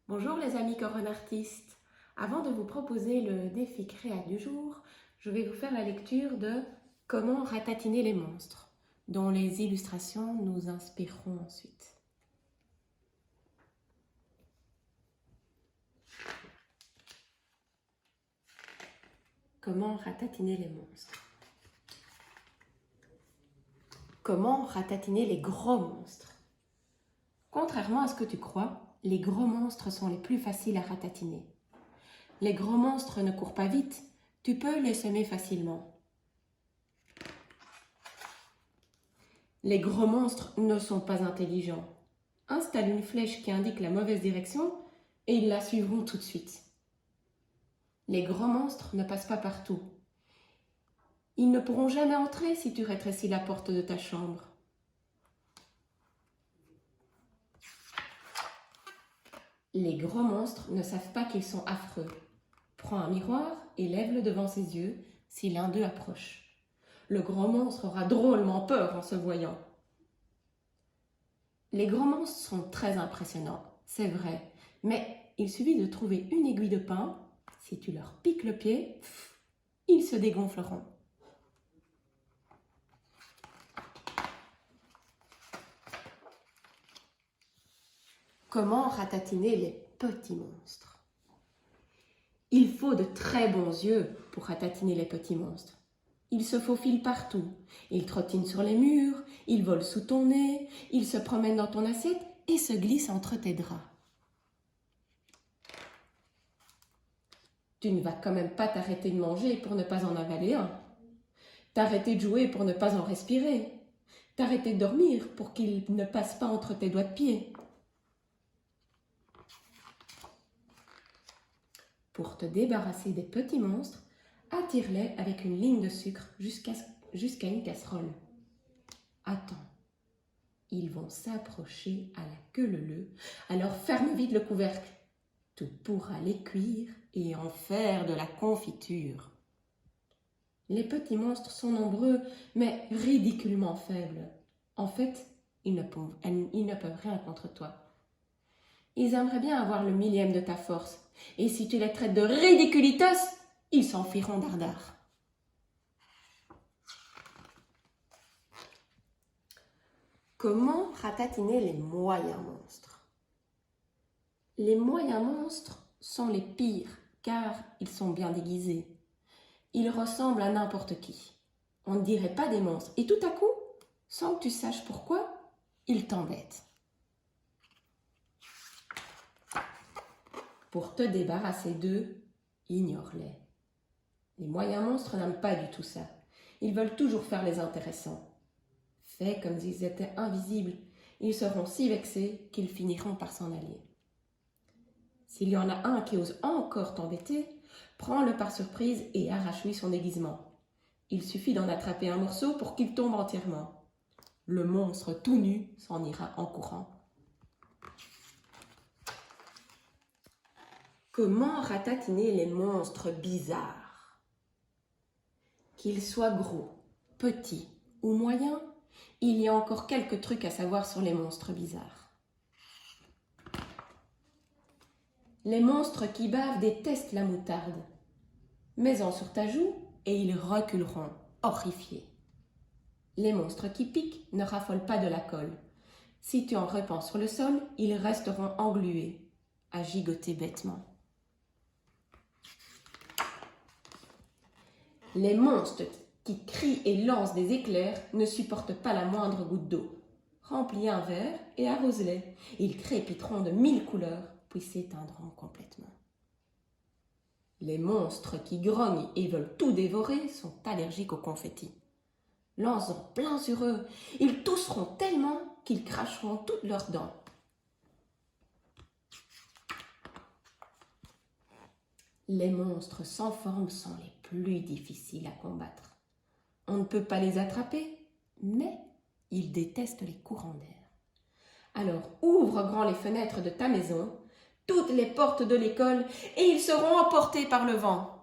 Bonjour les amis coronartistes. Avant de vous proposer le défi créa du jour, je vais vous faire la lecture de Comment ratatiner les monstres, dont les illustrations nous inspireront ensuite. Comment ratatiner les monstres? Comment ratatiner les gros monstres? Contrairement à ce que tu crois, les gros monstres sont les plus faciles à ratatiner. Les gros monstres ne courent pas vite, tu peux les semer facilement. Les gros monstres ne sont pas intelligents. Installe une flèche qui indique la mauvaise direction et ils la suivront tout de suite. Les gros monstres ne passent pas partout. Ils ne pourront jamais entrer si tu rétrécis la porte de ta chambre. Les gros monstres ne savent pas qu'ils sont affreux. Prends un miroir et lève-le devant ses yeux si l'un d'eux approche. Le gros monstre aura drôlement peur en se voyant. Les gros monstres sont très impressionnants, c'est vrai, mais il suffit de trouver une aiguille de pin. Si tu leur piques le pied, ils se dégonfleront. Comment ratatiner les petits monstres? Il faut de très bons yeux pour ratatiner les petits monstres. Ils se faufilent partout, ils trottinent sur les murs, ils volent sous ton nez, ils se promènent dans ton assiette et se glissent entre tes draps. Tu ne vas quand même pas t'arrêter de manger pour ne pas en avaler un. T'arrêter de jouer pour ne pas en respirer. T'arrêter de dormir pour qu'il ne passe pas entre tes doigts de pied. Pour te débarrasser des petits monstres, attire-les avec une ligne de sucre jusqu'à une casserole. Attends, ils vont s'approcher à la queue leu-leu, alors ferme vite le couvercle. Tu pourras les cuire et en faire de la confiture. Les petits monstres sont nombreux, mais ridiculement faibles. En fait, ils ne peuvent rien contre toi. Ils aimeraient bien avoir le millième de ta force, et si tu les traites de ridiculitos, ils s'enfuiront dardard. Comment ratatiner les moyens monstres? Les moyens monstres sont les pires, car ils sont bien déguisés. Ils ressemblent à n'importe qui. On ne dirait pas des monstres, et tout à coup, sans que tu saches pourquoi, ils t'embêtent. Pour te débarrasser d'eux, ignore-les. Les moyens monstres n'aiment pas du tout ça. Ils veulent toujours faire les intéressants. Fais comme s'ils étaient invisibles. Ils seront si vexés qu'ils finiront par s'en aller. S'il y en a un qui ose encore t'embêter, prends-le par surprise et arrache-lui son déguisement. Il suffit d'en attraper un morceau pour qu'il tombe entièrement. Le monstre tout nu s'en ira en courant. Comment ratatiner les monstres bizarres? Qu'ils soient gros, petits ou moyens, il y a encore quelques trucs à savoir sur les monstres bizarres. Les monstres qui bavent détestent la moutarde. Mets-en sur ta joue et ils reculeront, horrifiés. Les monstres qui piquent ne raffolent pas de la colle. Si tu en répands sur le sol, ils resteront englués, à gigoter bêtement. Les monstres qui crient et lancent des éclairs ne supportent pas la moindre goutte d'eau. Remplis un verre et arrose-les. Ils crépiteront de 1000 couleurs, puis s'éteindront complètement. Les monstres qui grognent et veulent tout dévorer sont allergiques aux confettis. Lance-en plein sur eux. Ils tousseront tellement qu'ils cracheront toutes leurs dents. Les monstres sans forme sont les plus difficiles à combattre. On ne peut pas les attraper, mais ils détestent les courants d'air. Alors ouvre grand les fenêtres de ta maison, toutes les portes de l'école, et ils seront emportés par le vent.